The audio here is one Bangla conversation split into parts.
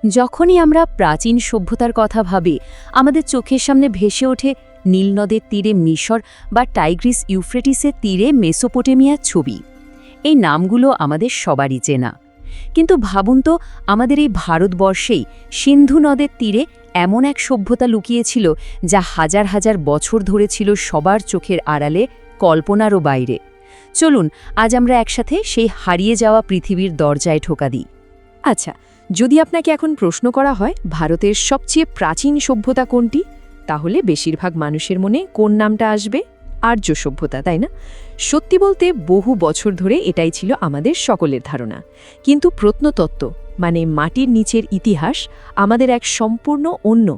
যখনই আমরা প্রাচীন সভ্যতার কথা ভাবি আমাদের চোখের সামনে ভেসে ওঠে নীল নদের তীরে মিশর বা টাইগ্রিস ইউফ্রেটিসের তীরে মেসোপটেমিয়ার ছবি। এই নামগুলো আমাদের সবারই চেনা, কিন্তু ভাবুন তো, আমাদের এই ভারতবর্ষেই সিন্ধু নদের তীরে এমন এক সভ্যতা লুকিয়েছিল যা হাজার হাজার বছর ধরে ছিল সবার চোখের আড়ালে, কল্পনারও বাইরে। চলুন আজ আমরা একসাথে সেই হারিয়ে যাওয়া পৃথিবীর দরজায় ঠোকা দিই। আচ্ছা, যদি আপনাকে এখন প্রশ্ন করা হয় ভারতের সবচেয়ে প্রাচীন সভ্যতা কোনটি, তাহলে বেশিরভাগ মানুষের মনে কোন নামটা আসবে? আর্য সভ্যতা, তাই না? সত্যি বলতে বহু বছর ধরে এটাই ছিল আমাদের সকলের ধারণা, কিন্তু প্রত্নতত্ত্ব মানে মাটির নিচের ইতিহাস আমাদের এক সম্পূর্ণ অন্য,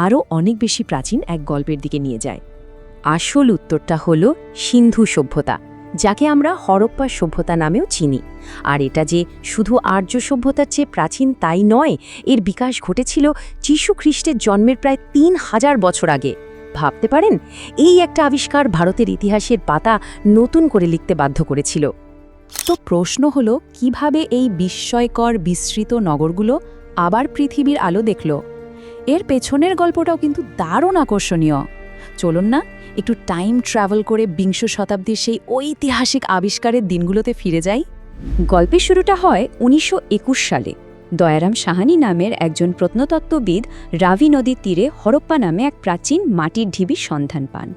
আরও অনেক বেশি প্রাচীন এক গল্পের দিকে নিয়ে যায়। আসল উত্তরটা হলো সিন্ধু সভ্যতা, যাকে আমরা হরপ্পা সভ্যতা নামেও চিনি। আর এটা যে শুধু আর্য সভ্যতার চেয়ে প্রাচীন তাই নয়, এর বিকাশ ঘটেছিল যীশু খ্রিস্টের জন্মের প্রায় ৩,০০০ বছর আগে। ভাবতে পারেন, এই একটা আবিষ্কার ভারতের ইতিহাসের পাতা নতুন করে লিখতে বাধ্য করেছিল। তো প্রশ্ন হলো, কিভাবে এই বিস্ময়কর বিস্তৃত নগরগুলো আবার পৃথিবীর আলো দেখল? এর পেছনের গল্পটাও কিন্তু দারুণ আকর্ষণীয়। চলুন না একটু টাইম ট্রাভেল করে বিংশ শতাব্দীর সেই ঐতিহাসিক আবিষ্কারের দিনগুলোতে ফিরে যাই। গল্পের শুরুটা হয় ১৯২১ সালে। দয়ারাম সাহানি নামের একজন প্রত্নতত্ত্ববিদ রাভি নদীর তীরে হরপ্পা নামে এক প্রাচীন মাটির ঢিবির সন্ধান পান।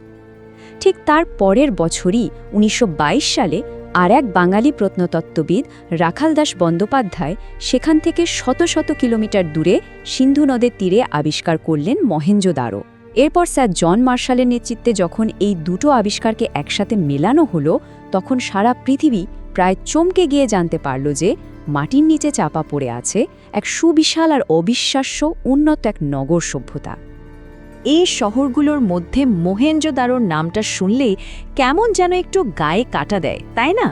ঠিক তার পরের বছরই ১৯২২ সালে আর এক বাঙালি প্রত্নতত্ত্ববিদ রাখালদাস বন্দ্যোপাধ্যায় সেখান থেকে শত শত কিলোমিটার দূরে সিন্ধু নদের তীরে আবিষ্কার করলেন মহেঞ্জোদারো। এরপর স্যার জন মার্শালের নেতৃত্বে যখন এই দুটো আবিষ্কারকে একসাথে মেলানো হলো, তখন সারা পৃথিবী প্রায় চমকে গিয়ে জানতে পারল যে মাটির নিচে চাপা পড়ে আছে এক সুবিশাল আর অবিশ্বাস্য উন্নত এক নগর সভ্যতা। এই শহরগুলোর মধ্যে মহেঞ্জোদারোর নামটা শুনলেই কেমন যেন একটু গায়ে কাটা দেয়, তাই না?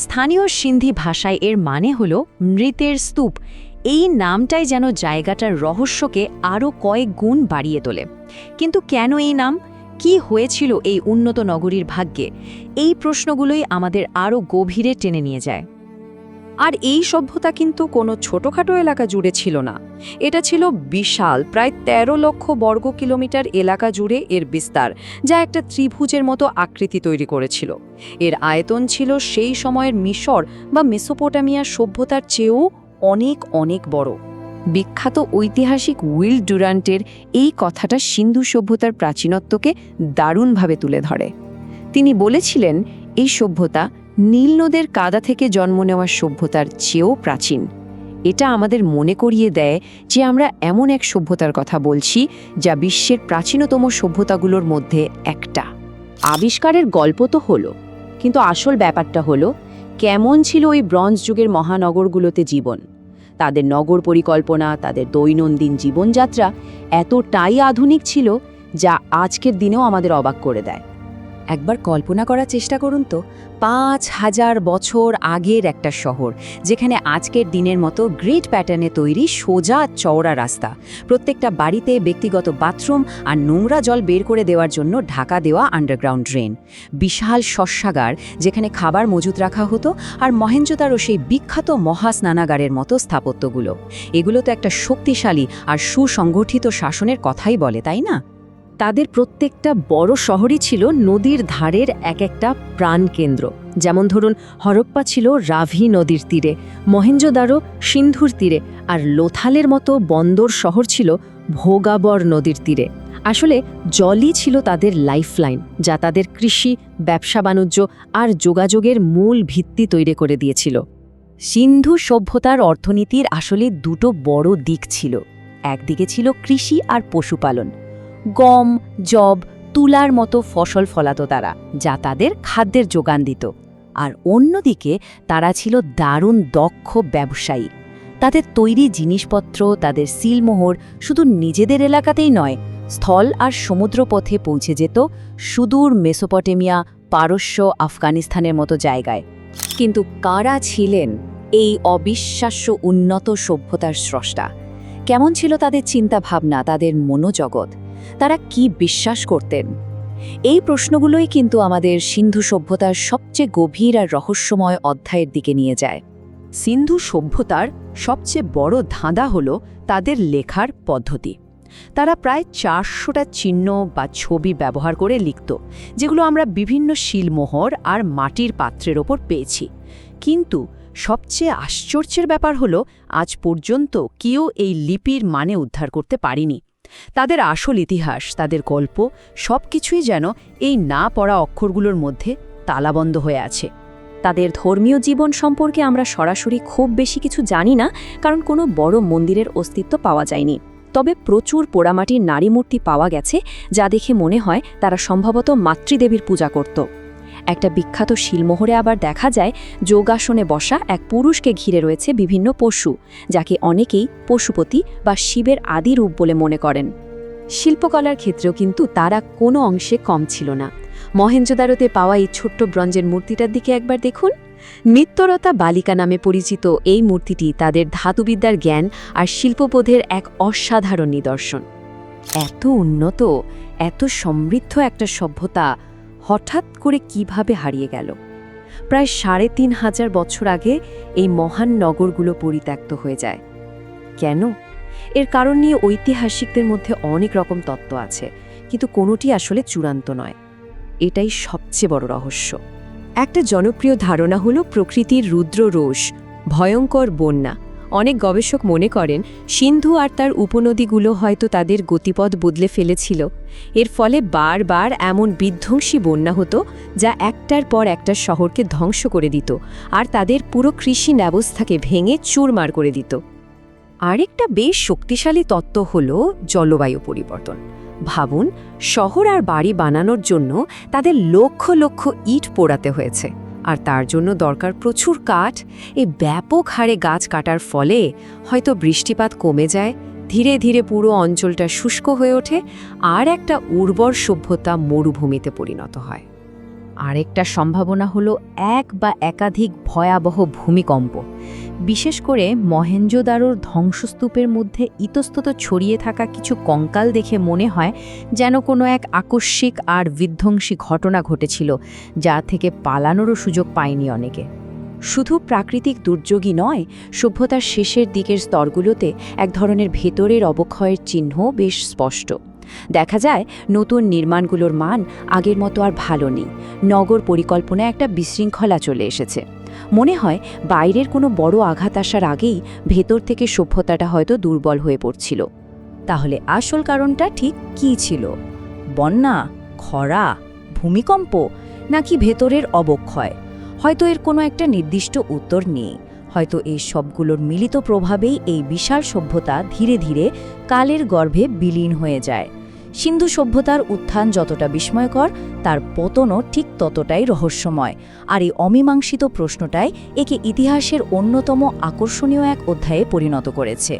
স্থানীয় সিন্ধি ভাষায় এর মানে হলো মৃতের স্তূপ। এই নামটাই যেন জায়গাটার রহস্যকে আরও কয়েক গুণ বাড়িয়ে তোলে। কিন্তু কেন এই নাম? কি হয়েছিল এই উন্নত নগরীর ভাগ্যে? এই প্রশ্নগুলোই আমাদের আরও গভীরে টেনে নিয়ে যায়। আর এই সভ্যতা কিন্তু কোনো ছোটখাটো এলাকা জুড়ে ছিল না। এটা ছিল বিশাল, প্রায় ১৩ লক্ষ বর্গ কিলোমিটার এলাকা জুড়ে এর বিস্তার, যা একটা ত্রিভুজের মতো আকৃতি তৈরি করেছিল। এর আয়তন ছিল সেই সময়ের মিশর বা মেসোপটেমিয়া সভ্যতার চেয়েও অনেক অনেক বড়। বিখ্যাত ঐতিহাসিক উইল ডুরান্টের এই কথাটা সিন্ধু সভ্যতার প্রাচীনত্বকে দারুণভাবে তুলে ধরে। তিনি বলেছিলেন, এই সভ্যতা নীল নদের কাদা থেকে জন্ম নেওয়া সভ্যতার চেয়েও প্রাচীন। এটা আমাদের মনে করিয়ে দেয় যে আমরা এমন এক সভ্যতার কথা বলছি যা বিশ্বের প্রাচীনতম সভ্যতাগুলোর মধ্যে একটা। আবিষ্কারের গল্প তো হলো, কিন্তু আসল ব্যাপারটা হলো কেমন ছিল ওই ব্রোঞ্জ যুগের মহানগরগুলোতে জীবন। তাদের নগর পরিকল্পনা, তাদের দৈনন্দিন জীবনযাত্রা এতটাই আধুনিক ছিল যা আজকের দিনেও আমাদের অবাক করে দেয়। একবার কল্পনা করার চেষ্টা করুন তো, ৫,০০০ বছর আগের একটা শহর, যেখানে আজকের দিনের মতো গ্রিড প্যাটার্নে তৈরি সোজা চওড়া রাস্তা, প্রত্যেকটা বাড়িতে ব্যক্তিগত বাথরুম আর নোংরা জল বের করে দেওয়ার জন্য ঢাকা দেওয়া আন্ডারগ্রাউন্ড ড্রেন, বিশাল শস্যাগার যেখানে খাবার মজুত রাখা হতো, আর মহেঞ্জোদারো সেই বিখ্যাত মহাস্নানাগারের মতো স্থাপত্যগুলো। এগুলো তো একটা শক্তিশালী আর সুসংগঠিত শাসনের কথাই বলে, তাই না? তাদের প্রত্যেকটা বড় শহরই ছিল নদীর ধারের এক একটা প্রাণকেন্দ্র। যেমন ধরুন, হরপ্পা ছিল রাভি নদীর তীরে, মহেঞ্জোদারো সিন্ধুর তীরে, আর লোথালের মতো বন্দর শহর ছিল ভোগাবর নদীর তীরে। আসলে জলই ছিল তাদের লাইফলাইন, যা তাদের কৃষি, ব্যবসা বাণিজ্য আর যোগাযোগের মূল ভিত্তি তৈরি করে দিয়েছিল। সিন্ধু সভ্যতার অর্থনীতির আসলে দুটো বড় দিক ছিল। একদিকে ছিল কৃষি আর পশুপালন। গম, যব, তুলার মতো ফসল ফলাত তারা, যা তাদের খাদ্যের যোগান দিত। আর অন্যদিকে তারা ছিল দারুণ দক্ষ ব্যবসায়ী। তাদের তৈরি জিনিসপত্র, তাদের সিলমোহর শুধু নিজেদের এলাকাতেই নয়, স্থল আর সমুদ্রপথে পৌঁছে যেত সুদূর মেসোপটেমিয়া, পারস্য, আফগানিস্তানের মতো জায়গায়। কিন্তু কারা ছিলেন এই অবিশ্বাস্য উন্নত সভ্যতার স্রষ্টা? কেমন ছিল তাদের চিন্তাভাবনা, তাদের মনোজগৎ? তারা কি বিশ্বাস করতেন? এই প্রশ্নগুলোই কিন্তু আমাদের সিন্ধু সভ্যতার সবচেয়ে গভীর আর রহস্যময় অধ্যায়ের দিকে নিয়ে যায়। সিন্ধু সভ্যতার সবচেয়ে বড় ধাঁধা হল তাদের লেখার পদ্ধতি। তারা প্রায় 400টা চিহ্ন বা ছবি ব্যবহার করে লিখত, যেগুলো আমরা বিভিন্ন শিলমোহর আর মাটির পাত্রের ওপর পেয়েছি। কিন্তু সবচেয়ে আশ্চর্যের ব্যাপার হলো, আজ পর্যন্ত কেউ এই লিপির মানে উদ্ধার করতে পারেনি। তাদের আসল ইতিহাস, তাদের গল্প সবকিছুই যেন এই না পড়া অক্ষরগুলোর মধ্যে তালাবন্ধ হয়ে আছে। তাদের ধর্মীয় জীবন সম্পর্কে আমরা সরাসরি খুব বেশি কিছু জানি না, কারণ কোনো বড় মন্দিরের অস্তিত্ব পাওয়া যায়নি। তবে প্রচুর পোড়ামাটির নারী মূর্তি পাওয়া গেছে, যা দেখে মনে হয় তারা সম্ভবত মাতৃদেবীর পূজা করত। একটা বিখ্যাত শিলমোহরে আবার দেখা যায় যোগাসনে বসা এক পুরুষকে ঘিরে রয়েছে বিভিন্ন পশু, যাকে অনেকেই পশুপতি বা শিবের আদি রূপ বলে মনে করেন। শিল্পকলার ক্ষেত্রেও কিন্তু তারা কোনো অংশে কম ছিল না। মহেঞ্জোদারোতে পাওয়া এই ছোট্ট ব্রঞ্জের মূর্তিটার দিকে একবার দেখুন। নিত্যরতা বালিকা নামে পরিচিত এই মূর্তিটি তাদের ধাতুবিদ্যার জ্ঞান আর শিল্পবোধের এক অসাধারণ নিদর্শন। এত উন্নত, এত সমৃদ্ধ একটা সভ্যতা হঠাৎ করে কিভাবে হারিয়ে গেল? প্রায় ৩৫০০ বছর আগে এই মহান নগরগুলো পরিত্যক্ত হয়ে যায়। কেন? এর কারণ নিয়ে ঐতিহাসিকদের মধ্যে অনেক রকম তত্ত্ব আছে, কিন্তু কোনোটি আসলে চূড়ান্ত নয়। এটাই সবচেয়ে বড় রহস্য। একটা জনপ্রিয় ধারণা হলো প্রকৃতির রুদ্র রোষ, ভয়ঙ্কর বন্যা। অনেক গবেষক মনে করেন সিন্ধু আর তার উপনদীগুলো হয়তো তাদের গতিপথ বদলে ফেলেছিল। এর ফলে বারবার এমন বিধ্বংসী বন্যা হতো, যা একটার পর একটা শহরকে ধ্বংস করে দিত আর তাদের পুরো কৃষি ব্যবস্থাকে ভেঙে চুরমার করে দিত। আরেকটা বেশ শক্তিশালী তত্ত্ব হল জলবায়ু পরিবর্তন। ভাবুন, শহর আর বাড়ি বানানোর জন্য তাদের লক্ষ লক্ষ ইট পোড়াতে হয়েছে, আর তার জন্য দরকার প্রচুর কাঠ। এই ব্যাপক হারে গাছ কাটার ফলে হয়তো বৃষ্টিপাত কমে যায়, ধীরে ধীরে পুরো অঞ্চলটা শুষ্ক হয়ে ওঠে, আর একটা উর্বর সভ্যতা মরুভূমিতে পরিণত হয়। আরেকটা সম্ভাবনা হলো এক বা একাধিক ভয়াবহ ভূমিকম্প। বিশেষ করে মহেঞ্জোদারোর ধ্বংসস্তূপের মধ্যে ইতস্তত ছড়িয়ে থাকা কিছু কঙ্কাল দেখে মনে হয় যেন কোনো এক আকস্মিক আর বিধ্বংসী ঘটনা ঘটেছিল, যা থেকে পালানোরও সুযোগ পায়নি অনেকে। শুধু প্রাকৃতিক দুর্যোগই নয়, সভ্যতার শেষের দিকের স্তরগুলোতে এক ধরনের ভেতরের অবক্ষয়ের চিহ্ন বেশ স্পষ্ট। দেখা যায় নতুন নির্মাণগুলোর মান আগের মতো আর ভালো নেই। নগর পরিকল্পনায় একটা বিশৃঙ্খলা চলে এসেছে। মনে হয় বাইরের কোনো বড় আঘাত আসার আগেই ভেতর থেকে সভ্যতাটা হয়তো দুর্বল হয়ে পড়ছিল। তাহলে আসল কারণটা ঠিক কী ছিল? বন্যা, খরা, ভূমিকম্প, নাকি ভেতরের অবক্ষয়? হয়তো এর কোনো একটা নির্দিষ্ট উত্তর নেই। হয়তো এই সবগুলোর মিলিত প্রভাবেই এই বিশাল সভ্যতা ধীরে ধীরে কালের গর্ভে বিলীন হয়ে যায়। সিন্ধু সভ্যতার উত্থান যতটা বিস্ময়কর, তার পতনও ঠিক ততটাই রহস্যময়। আর এই অমীমাংসিত প্রশ্নটাই একে ইতিহাসের অন্যতম আকর্ষণীয় এক অধ্যায়ে পরিণত করেছে।